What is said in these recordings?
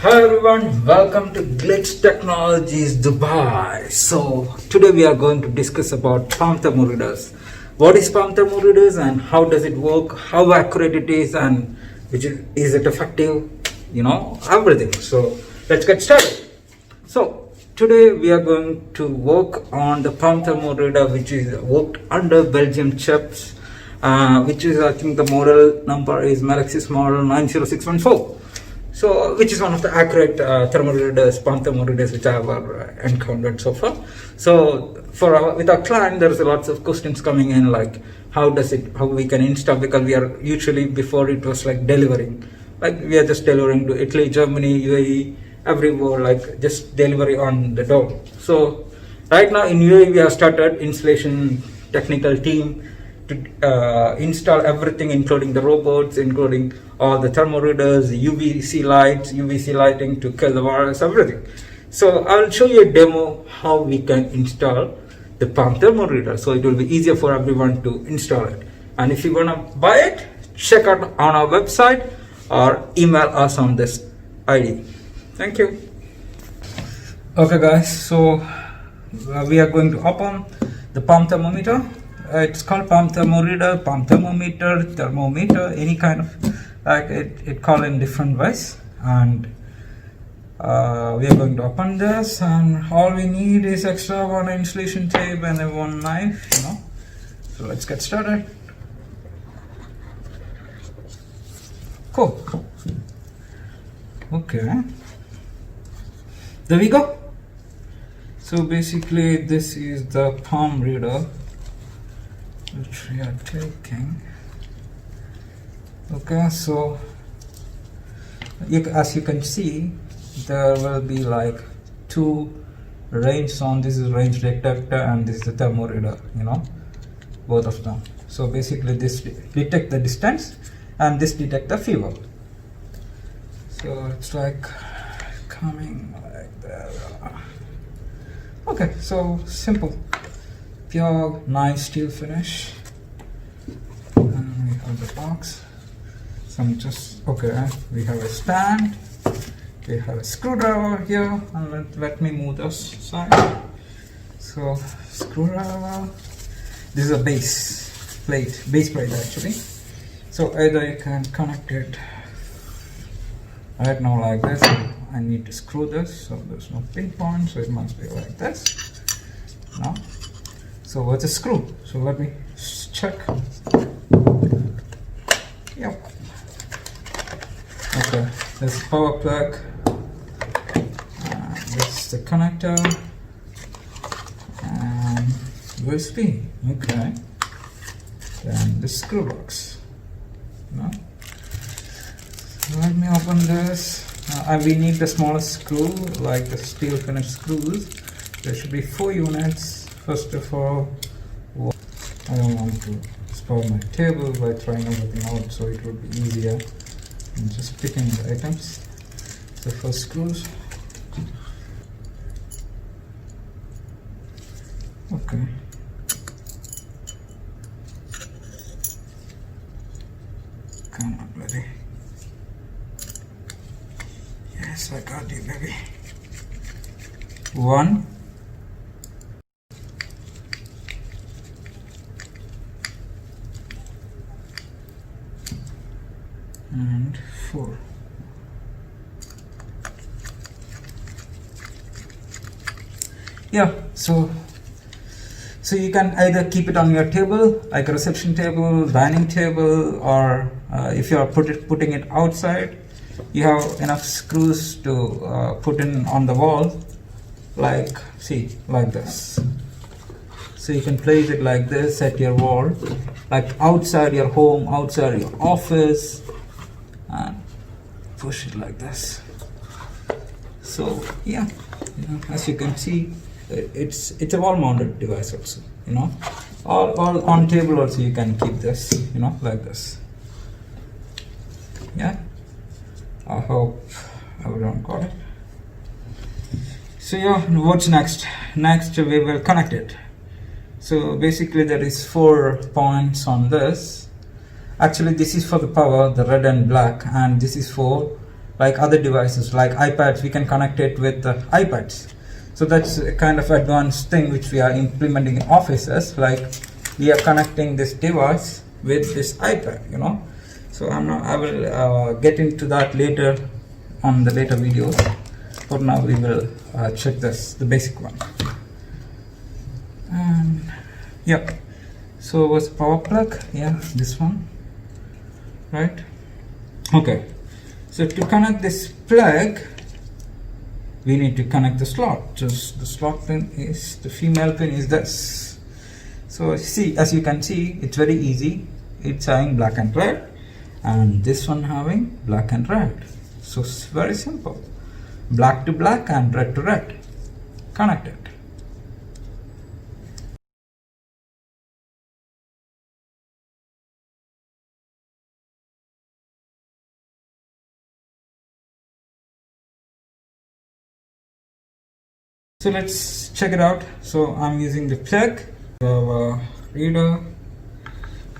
Hi everyone, welcome to Glitz Technologies Dubai. So today we are going to discuss about palm thermometers. What is palm thermometers and how does it work, how accurate it is, and is it effective, everything. So let's get started. So today we are going to work on the palm thermometer, which is worked under Belgium chips, which is, I think the model number is Melexis model 90614. So, which is one of the accurate thermometers, palm thermometers which I have encountered so far. So, with our client, there's lots of questions coming in, like how we can install, because we are usually, before it was like delivering, like we are just delivering to Italy, Germany, UAE, everywhere, like just delivery on the door. So, right now in UAE we have started installation technical team to install everything, including the robots, including all the thermometers, the UVC lighting to kill the virus, everything. So I'll show you a demo how we can install the palm thermometer, so it will be easier for everyone to install it. And if you want to buy it, check out on our website or email us on this ID. Thank you. Okay guys, so we are going to open the palm thermometer. It's called palm thermometer, thermometer, any kind of, like it called in different ways. And we are going to open this, and all we need is extra one installation tape and one knife, So let's get started. Cool. Okay. There we go. So basically this is the palm reader which we are taking. Okay, so as you can see, there will be like two range on. This is range detector and this is the thermometer, both of them. So basically this detect the distance and this detect the fever. So it's like coming like that. Okay, so simple, pure nice steel finish. And we have the box. We have a stand, we have a screwdriver here, and let me move this side. So screwdriver, this is a base plate actually. So either you can connect it right now like this. I need to screw this, so there's no pinpoint, so it must be like this. Now, so what's a screw? So let me check. Yep. Okay, this is power plug. This is the connector. And USB. Okay. Then the screw box. Let me open this. We need the smallest screw, like the steel finish screws. There should be 4 units. First of all, I don't want to spoil my table by trying everything out, so it would be easier in just picking the items. So first screws. Okay. Come on, buddy. Yes, I got you, baby. 1. And 4. Yeah, so you can either keep it on your table, like a reception table, dining table, or if you are putting it outside, you have enough screws to put in on the wall, like this. So you can place it like this at your wall, like outside your home, outside your office, and push it like this. So yeah, as you can see, it's a wall mounted device also, all on table also you can keep this, like this. Yeah, I hope everyone got it. So yeah, what's next? Next we will connect it. So basically there is 4 points on this. Actually this is for the power, the red and black, and this is for like other devices like iPads. We can connect it with iPads. So that's a kind of advanced thing which we are implementing in offices. Like we are connecting this device with this iPad, you know. So I will get into that later on the later videos. For now, we will check the basic one. And yeah, so what's the power plug? Yeah, this one, right? Okay, so to connect this plug, we need to connect the slot. Just the slot pin is, the female pin is this. So see, as you can see, it's very easy. It's having black and red, and this one having black and red. So it's very simple. Black to black and red to red. Connect it. So let's check it out. So I'm using the plug, the reader,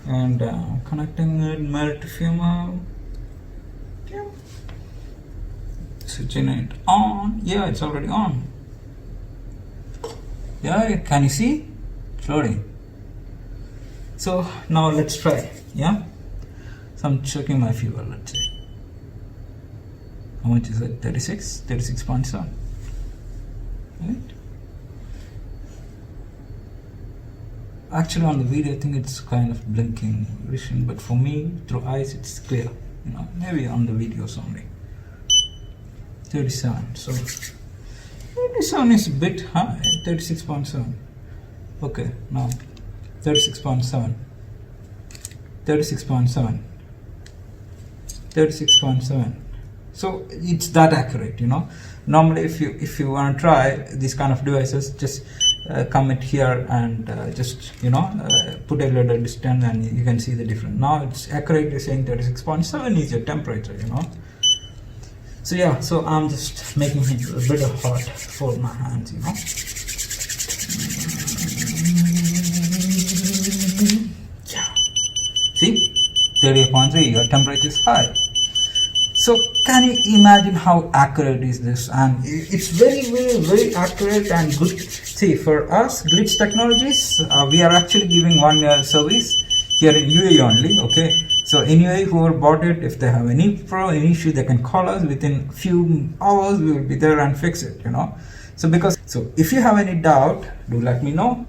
and connecting it male to female. Yeah. Switching it on. Yeah, it's already on. Yeah, can you see? It's loading. So now let's try. Yeah. So I'm checking my fuel. Let's see. How much is it? 36.7. Right. Actually, on the video, I think it's kind of blinking vision, but for me, through eyes, it's clear. You know, maybe on the videos only. 37. So 37 is a bit high. 36.7. Okay, now 36.7. 36.7. 36.7. So it's that accurate, you know. Normally, if you want to try these kind of devices, just come it here and just, you know, put a little distance and you can see the difference. Now it's accurately saying 36.7 is your temperature, you know. So yeah, so I'm just making it a bit of hot for my hands, you know. Yeah. See, 38.3, your temperature is high. So can you imagine how accurate is this? And it's very accurate and good. See, for us, Glitz Technologies, we are actually giving 1 year service here in UAE only. Okay, so in UAE, whoever bought it, if they have any issue, they can call us. Within few hours, we will be there and fix it, you know. So if you have any doubt, do let me know.